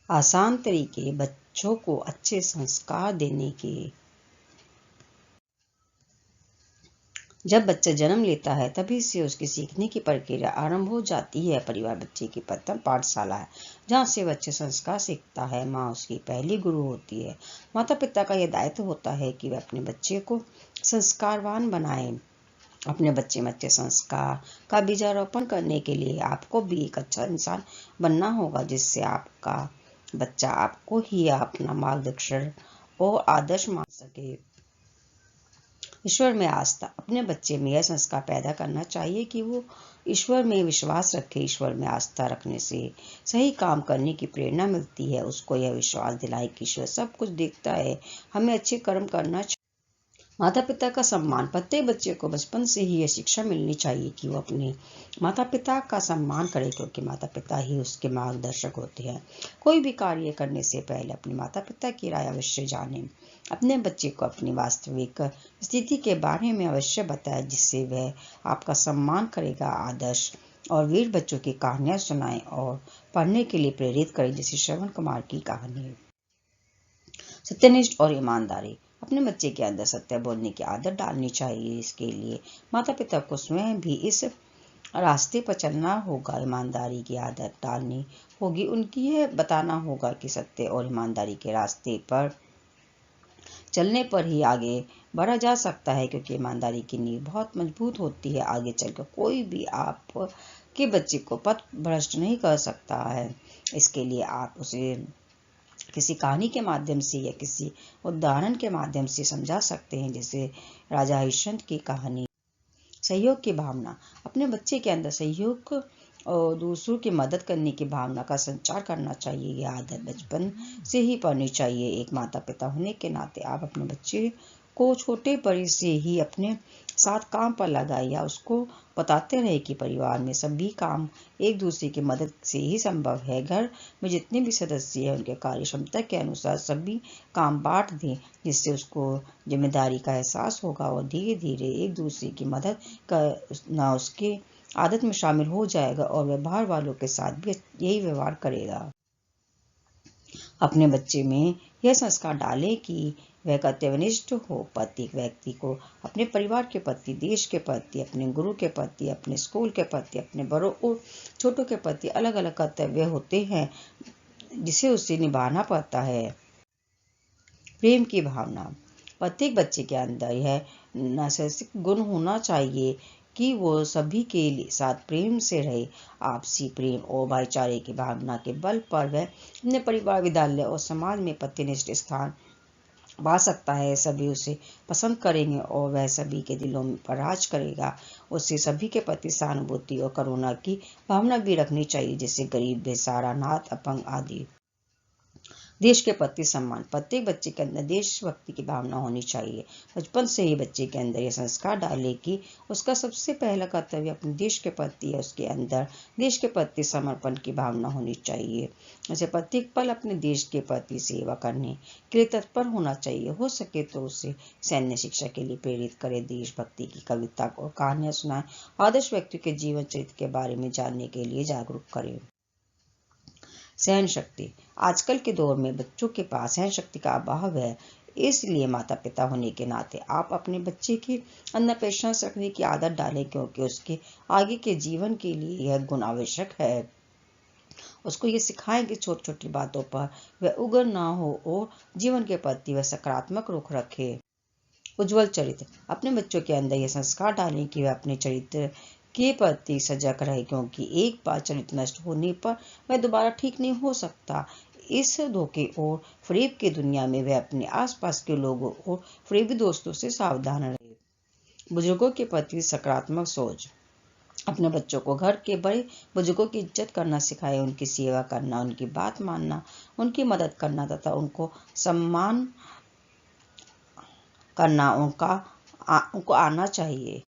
आसान तरीके बच्चों को अच्छे संस्कार देने के। जब बच्चा जन्म लेता है तभी से उसकी सीखने की प्रक्रिया आरंभ हो जाती है। परिवार बच्चे की प्रथम पाठशाला है, जहाँ से बच्चे संस्कार सीखता है। माँ उसकी पहली गुरु होती है। माता पिता का यह दायित्व होता है कि वे अपने बच्चे को संस्कारवान बनाएं। अपने बच्चे में अच्छे संस्कार का बीजारोपण करने के लिए आपको भी एक अच्छा इंसान बनना होगा, जिससे आपका बच्चा आपको ही अपना मार्गदर्शन और आदर्श मान सके। ईश्वर में आस्था। अपने बच्चे में यह संस्कार पैदा करना चाहिए कि वो ईश्वर में विश्वास रखे। ईश्वर में आस्था रखने से सही काम करने की प्रेरणा मिलती है। उसको यह विश्वास दिलाए कि ईश्वर सब कुछ देखता है। हमें अच्छे कर्म करना चाहिए। माता पिता का सम्मान। प्रत्येक बच्चे को बचपन से ही यह शिक्षा मिलनी चाहिए कि वो अपने माता पिता का सम्मान करे, क्योंकि माता पिता ही उसके मार्गदर्शक होते हैं। कोई भी कार्य करने से पहले अपने माता पिता की राय अवश्य जानें। अपने बच्चे को अपनी वास्तविक स्थिति के बारे में अवश्य बताएं, जिससे वह आपका सम्मान करेगा। आदर्श और वीर बच्चों की कहानियां सुनाएं और पढ़ने के लिए प्रेरित करें, जैसे श्रवण कुमार की कहानी। सत्यनिष्ठ और ईमानदारी। अपने बच्चे के अंदर सत्य बोलने की आदत डालनी चाहिए। इसके लिए माता पिता को स्वयं भी इस रास्ते पर चलना होगा। ईमानदारी की आदत डालनी होगी। उनकी यह बताना होगा कि सत्य और ईमानदारी के रास्ते पर चलने पर ही आगे बढ़ा जा सकता है, क्योंकि ईमानदारी की नींव बहुत मजबूत होती है। आगे चलकर कोई भी आप के बच्चे को पथ भ्रष्ट नहीं कर सकता है। इसके लिए आप उसे किसी कहानी के माध्यम से या किसी उदाहरण के माध्यम से समझा सकते हैं, जैसे राजा हरिश्चंद्र की कहानी। सहयोग की भावना। अपने बच्चे के अंदर सहयोग और दूसरों की मदद करने की भावना का संचार करना चाहिए। यह आदत बचपन से ही पड़नी चाहिए। एक माता पिता होने के नाते आप अपने बच्चे को छोटे बड़े से ही अपने साथ काम पर लगाए, या उसको बताते रहे कि परिवार में सभी काम एक दूसरे की मदद से ही संभव है। घर में जितने भी सदस्य हैं उनके कार्य क्षमता के अनुसार सभी काम बांट दें, जिससे उसको जिम्मेदारी का एहसास होगा और धीरे धीरे एक दूसरे की मदद करना उसके आदत में शामिल हो जाएगा और वह बाहर वालों के साथ भी यही व्यवहार करेगा। अपने बच्चे में यह संस्कार डालें कि वह कर्तव्यनिष्ठ हो। प्रत्येक व्यक्ति को अपने परिवार के प्रति, देश के प्रति, अपने गुरु के प्रति, अपने स्कूल के प्रति, अपने बड़ों और छोटों के प्रति अलग अलग कर्तव्य होते हैं, जिसे उसे निभाना पड़ता है। प्रेम की भावना। प्रत्येक बच्चे के अंदर यह नैसर्गिक गुण होना चाहिए कि वो सभी के साथ प्रेम से रहे। आपसी प्रेम और भाईचारे की भावना के बल पर वह अपने परिवार, विद्यालय और समाज में प्रतिष्ठित स्थान पा सकता है। सभी उसे पसंद करेंगे और वह सभी के दिलों पर राज करेगा। उसे सभी के प्रति सहानुभूति और करुणा की भावना भी रखनी चाहिए, जैसे गरीब, बेसहारा, अनाथ, अपंग आदि। देश के प्रति सम्मान। प्रत्येक बच्चे के अंदर देशभक्ति की भावना होनी चाहिए। बचपन से ही बच्चे के अंदर यह संस्कार डाले कि उसका सबसे पहला कर्तव्य अपने देश के प्रति है। उसके अंदर देश के प्रति समर्पण की भावना होनी चाहिए। उसे प्रत्येक पल अपने देश के प्रति सेवा करने के लिए तत्पर होना चाहिए। हो सके तो उसे सैन्य शिक्षा के लिए प्रेरित करे। देशभक्ति की कविता और कहानियां सुनाए। आदर्श व्यक्ति के जीवन चरित्र के बारे में जानने के लिए जागरूक करे। सहन शक्ति। आजकल के दौर में बच्चों के पास सहन शक्ति का अभाव है। इसलिए माता पिता होने के नाते आप अपने बच्चे के अंदर पेशेंस रखने की आदत डालें, क्योंकि उसके आगे के जीवन के लिए यह गुण आवश्यक है। उसको ये सिखाएं कि छोटी छोटी बातों पर वह उग्र ना हो और जीवन के प्रति वह सकारात्मक रुख रखे। उज्जवल चरित्र। अपने बच्चों के अंदर यह संस्कार डालें कि वह अपने चरित्र के प्रति सजग रहे, क्योंकि एक बार चरित्र नष्ट होने पर वह दोबारा ठीक नहीं हो सकता। इस धोखे और फरेब की दुनिया में वह अपने आसपास के लोगों और फरेबी दोस्तों से सावधान रहे। बुजुर्गों के प्रति सकारात्मक सोच। अपने बच्चों को घर के बड़े बुजुर्गों की इज्जत करना सिखाएं। उनकी सेवा करना, उनकी बात मानना, उनकी मदद करना तथा उनको सम्मान करना उनको आना चाहिए।